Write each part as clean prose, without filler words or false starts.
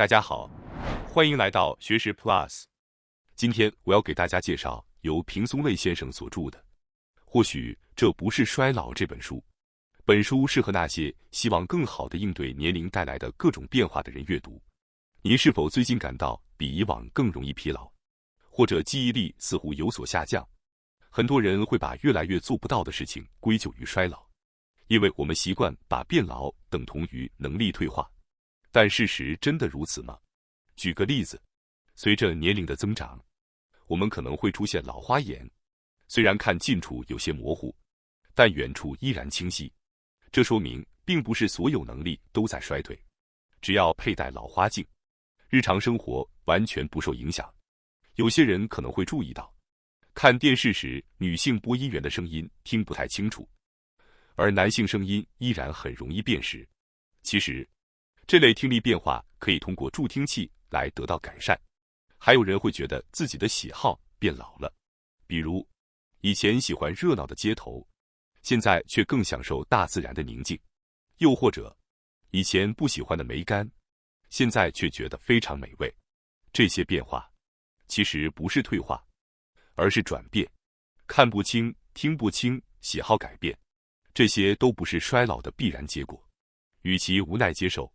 大家好，欢迎来到学识 Plus。今天我要给大家介绍由平松类先生所著的《或许这不是衰老》这本书。本书适合那些希望更好地应对年龄带来的各种变化的人阅读。您是否最近感到比以往更容易疲劳，或者记忆力似乎有所下降？很多人会把越来越做不到的事情归咎于衰老，因为我们习惯把变老等同于能力退化。但事实真的如此吗？举个例子，随着年龄的增长，我们可能会出现老花眼，虽然看近处有些模糊，但远处依然清晰。这说明并不是所有能力都在衰退。只要佩戴老花镜，日常生活完全不受影响。有些人可能会注意到，看电视时女性播音员的声音听不太清楚，而男性声音依然很容易辨识。其实，这类听力变化可以通过助听器来得到改善。还有人会觉得自己的喜好变老了，比如以前喜欢热闹的街头，现在却更享受大自然的宁静；又或者以前不喜欢的梅干，现在却觉得非常美味。这些变化其实不是退化，而是转变。看不清、听不清、喜好改变，这些都不是衰老的必然结果。与其无奈接受，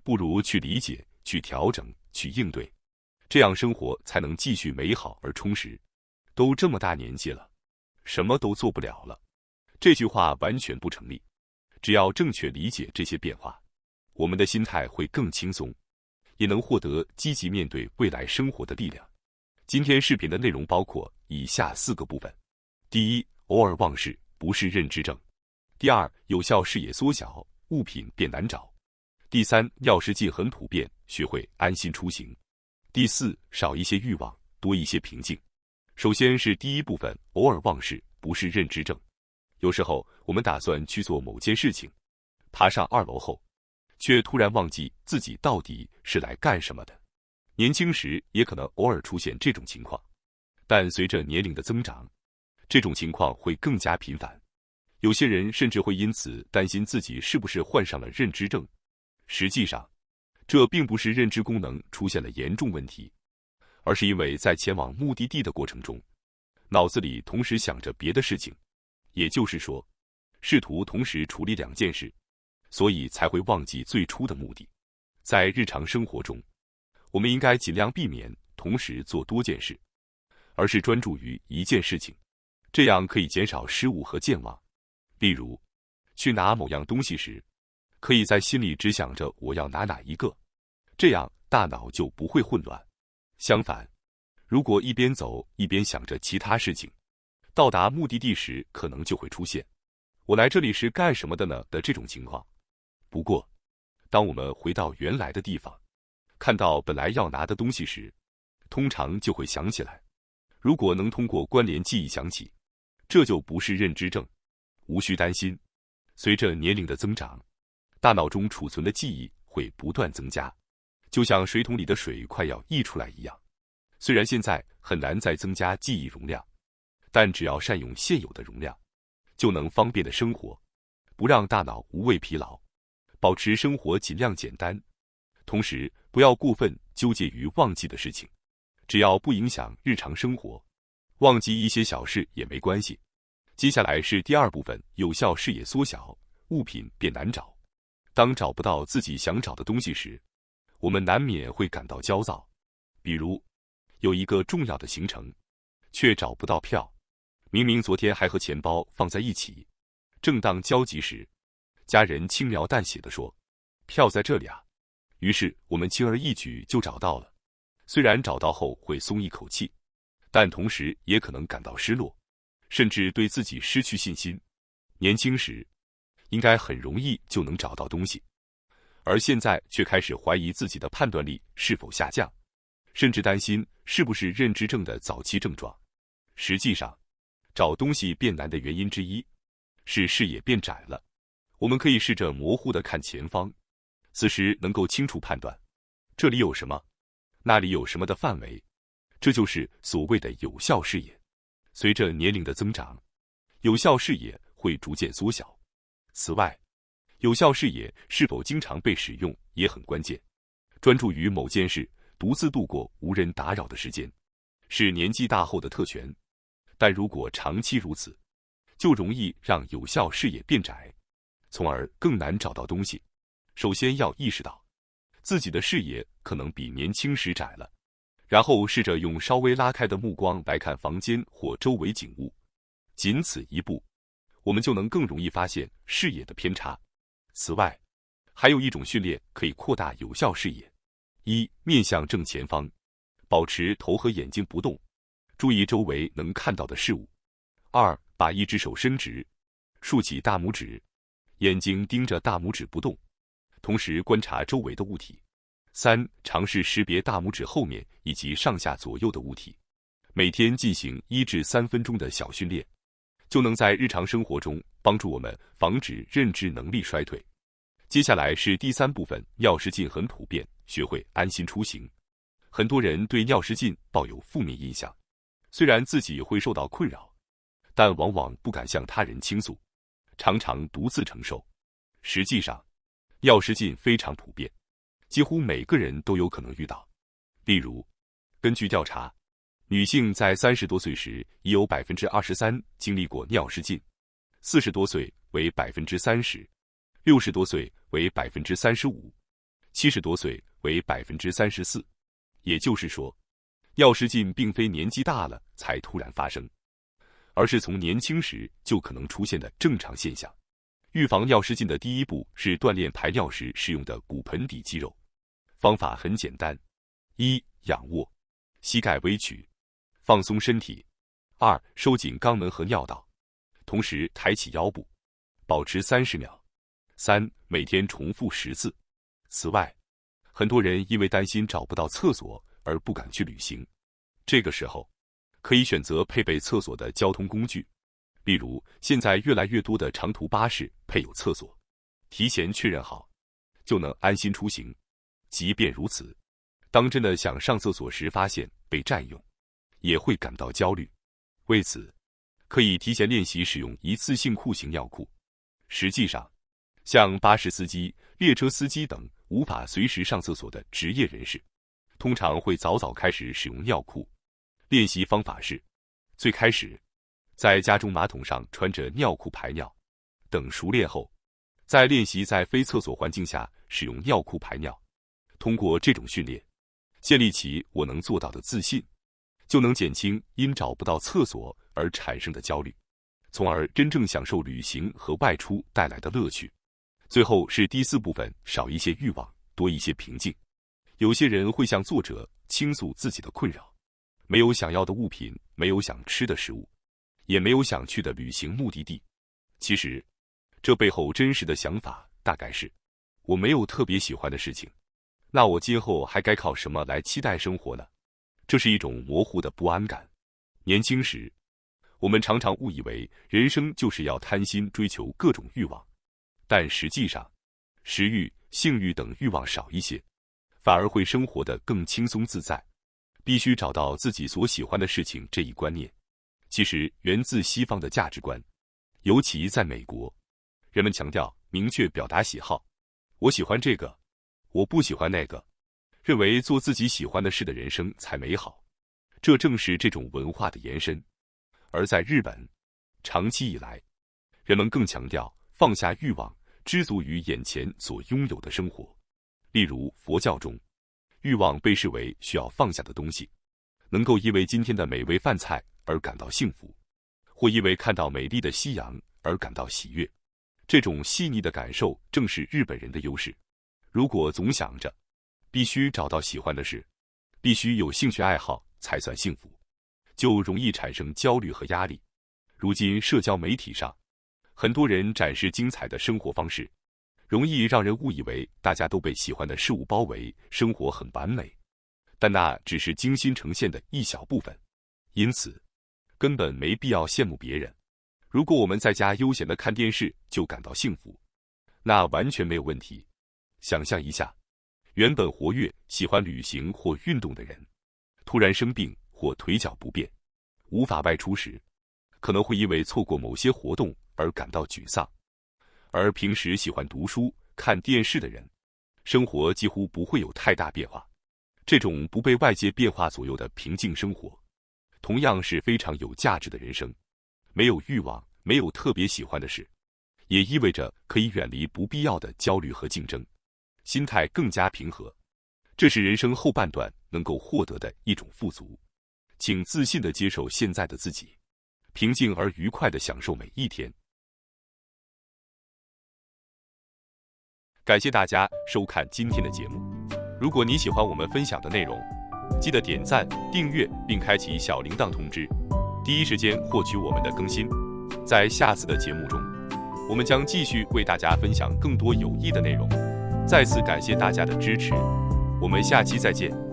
不如去理解、去调整、去应对，这样生活才能继续美好而充实。都这么大年纪了，什么都做不了了，这句话完全不成立。只要正确理解这些变化，我们的心态会更轻松，也能获得积极面对未来生活的力量。今天视频的内容包括以下4个部分：第一，偶尔忘视不是认知症；第二，有效视野缩小，物品变难找；第三，尿失禁很普遍，学会安心出行；第四，少一些欲望，多一些平静。首先是第一部分，偶尔忘视不是认知症。有时候我们打算去做某件事情，爬上2楼后，却突然忘记自己到底是来干什么的。年轻时也可能偶尔出现这种情况，但随着年龄的增长，这种情况会更加频繁。有些人甚至会因此担心自己是不是患上了认知症。实际上，这并不是认知功能出现了严重问题，而是因为在前往目的地的过程中，脑子里同时想着别的事情，也就是说，试图同时处理2件事，所以才会忘记最初的目的。在日常生活中，我们应该尽量避免同时做多件事，而是专注于一件事情，这样可以减少失误和健忘。例如，去拿某样东西时，可以在心里只想着我要拿哪一个，这样大脑就不会混乱。相反，如果一边走一边想着其他事情，到达目的地时可能就会出现我来这里是干什么的呢的这种情况。不过，当我们回到原来的地方，看到本来要拿的东西时，通常就会想起来。如果能通过关联记忆想起，这就不是认知症，无需担心。随着年龄的增长，大脑中储存的记忆会不断增加，就像水桶里的水快要溢出来一样。虽然现在很难再增加记忆容量，但只要善用现有的容量，就能方便的生活，不让大脑无谓疲劳，保持生活尽量简单。同时，不要过分纠结于忘记的事情，只要不影响日常生活，忘记一些小事也没关系。接下来是第2部分，有效视野缩小，物品变难找。当找不到自己想找的东西时，我们难免会感到焦躁。比如，有一个重要的行程，却找不到票，明明昨天还和钱包放在一起。正当焦急时，家人轻描淡写地说：“票在这里啊。”于是我们轻而易举就找到了。虽然找到后会松一口气，但同时也可能感到失落，甚至对自己失去信心。年轻时应该很容易就能找到东西，而现在却开始怀疑自己的判断力是否下降，甚至担心是不是认知症的早期症状。实际上，找东西变难的原因之一是视野变窄了。我们可以试着模糊地看前方，此时能够清楚判断这里有什么，那里有什么的范围，这就是所谓的有效视野。随着年龄的增长，有效视野会逐渐缩小。此外，有效视野是否经常被使用也很关键。专注于某件事，独自度过无人打扰的时间，是年纪大后的特权。但如果长期如此，就容易让有效视野变窄，从而更难找到东西。首先要意识到，自己的视野可能比年轻时窄了，然后试着用稍微拉开的目光来看房间或周围景物，仅此一步，我们就能更容易发现视野的偏差。此外，还有一种训练可以扩大有效视野：一、面向正前方，保持头和眼睛不动，注意周围能看到的事物；二、把一只手伸直，竖起大拇指，眼睛盯着大拇指不动，同时观察周围的物体；三、尝试识别大拇指后面以及上下左右的物体。每天进行1至3分钟的小训练，就能在日常生活中帮助我们防止认知能力衰退。接下来是第3部分，尿失禁很普遍，学会安心出行。很多人对尿失禁抱有负面印象，虽然自己会受到困扰，但往往不敢向他人倾诉，常常独自承受。实际上，尿失禁非常普遍，几乎每个人都有可能遇到。例如，根据调查，女性在30多岁时已有 23% 经历过尿失禁，40多岁为 30%，60多岁为 35%，70多岁为 34%。也就是说，尿失禁并非年纪大了才突然发生，而是从年轻时就可能出现的正常现象。预防尿失禁的第一步是锻炼排尿时使用的骨盆底肌肉。方法很简单：一、仰卧，膝盖微曲，放松身体；二、收紧肛门和尿道，同时抬起腰部，保持30秒；三、每天重复10次。此外，很多人因为担心找不到厕所而不敢去旅行，这个时候可以选择配备厕所的交通工具，比如现在越来越多的长途巴士配有厕所，提前确认好，就能安心出行。即便如此，当真的想上厕所时发现被占用，也会感到焦虑。为此，可以提前练习使用一次性裤型尿裤。实际上，像巴士司机、列车司机等无法随时上厕所的职业人士，通常会早早开始使用尿裤。练习方法是：最开始在家中马桶上穿着尿裤排尿，等熟练后，再练习在非厕所环境下使用尿裤排尿。通过这种训练，建立起我能做到的自信，就能减轻因找不到厕所而产生的焦虑，从而真正享受旅行和外出带来的乐趣。最后是第4部分，少一些欲望，多一些平静。有些人会向作者倾诉自己的困扰，没有想要的物品，没有想吃的食物，也没有想去的旅行目的地。其实，这背后真实的想法大概是：我没有特别喜欢的事情，那我今后还该靠什么来期待生活呢？这是一种模糊的不安感。年轻时，我们常常误以为人生就是要贪心追求各种欲望，但实际上，食欲、性欲等欲望少一些，反而会生活得更轻松自在。必须找到自己所喜欢的事情这一观念，其实源自西方的价值观，尤其在美国，人们强调明确表达喜好，我喜欢这个，我不喜欢那个，认为做自己喜欢的事的人生才美好。这正是这种文化的延伸。而在日本，长期以来，人们更强调放下欲望，知足于眼前所拥有的生活。例如佛教中，欲望被视为需要放下的东西，能够因为今天的美味饭菜而感到幸福，或因为看到美丽的夕阳而感到喜悦。这种细腻的感受正是日本人的优势。如果总想着必须找到喜欢的事，必须有兴趣爱好才算幸福，就容易产生焦虑和压力。如今社交媒体上，很多人展示精彩的生活方式，容易让人误以为大家都被喜欢的事物包围，生活很完美。但那只是精心呈现的一小部分，因此根本没必要羡慕别人。如果我们在家悠闲地看电视就感到幸福，那完全没有问题。想象一下，原本活跃、喜欢旅行或运动的人，突然生病或腿脚不便，无法外出时，可能会因为错过某些活动而感到沮丧。而平时喜欢读书、看电视的人，生活几乎不会有太大变化。这种不被外界变化左右的平静生活，同样是非常有价值的人生。没有欲望，没有特别喜欢的事，也意味着可以远离不必要的焦虑和竞争，心态更加平和。这是人生后半段能够获得的一种富足。请自信地接受现在的自己，平静而愉快地享受每一天。感谢大家收看今天的节目。如果你喜欢我们分享的内容，记得点赞、订阅并开启小铃铛通知，第一时间获取我们的更新。在下次的节目中，我们将继续为大家分享更多有益的内容。再次感谢大家的支持，我们下期再见。